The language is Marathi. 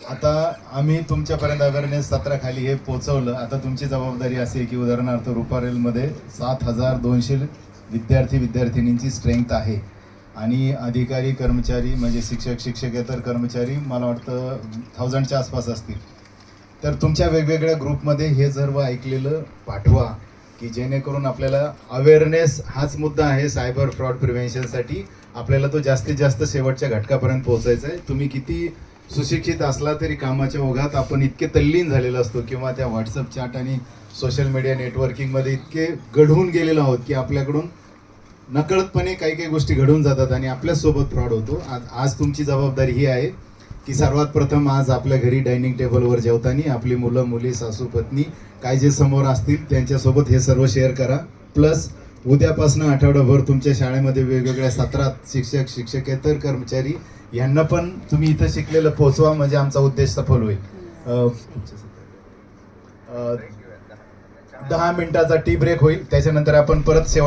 आता आम्ही तुमच्यापर्यंत अवेअरनेस सत्राखाली हे पोहोचवलं. आता तुमची जबाबदारी अशी आहे की उदाहरणार्थ रुपारेलमध्ये 7200 विद्यार्थिनींची स्ट्रेंथ आहे आणि अधिकारी कर्मचारी म्हणजे शिक्षकेतर कर्मचारी मला वाटतं 1000च्या आसपास असतील. तर तुमच्या वेगवेगळ्या ग्रुपमध्ये हे सर्व ऐकलेलं पाठवा की जेणेकरून आपल्याला अवेअरनेस हाच मुद्दा आहे सायबर फ्रॉड प्रिव्हेन्शनसाठी. आपल्याला तो जास्तीत जास्त शेवटच्या घटकापर्यंत पोहोचायचा आहे. तुम्ही किती सुशिक्षित असला तरी कामाच्या ओघात आपण इतके तल्लीन झालेलो असतो किंवा त्या व्हॉट्सअप चॅट आणि सोशल मीडिया नेटवर्किंगमध्ये इतके गढून गेलेलो आहोत की आपल्याकडून नकळतपणे काही काही गोष्टी घडून जातात आणि आपल्यासोबत फ्रॉड होतो. आज तुमची जबाबदारी ही आहे की सर्वात प्रथम आज आपल्या घरी डायनिंग टेबलवर जेवताना आपली मुलं मुली सासू पत्नी काय जे समोर असतील त्यांच्यासोबत हे सर्व शेअर करा. प्लस उद्यापासून आठवडाभर तुमच्या शाळेमध्ये वेगवेगळ्या सत्रात शिक्षकेतर कर्मचारी यांना पण तुम्ही इथं शिकलेलं पोहोचवा म्हणजे आमचा उद्देश सफल होईल. 10 मिनिटाचा टी ब्रेक होईल, त्याच्यानंतर आपण परत शेवट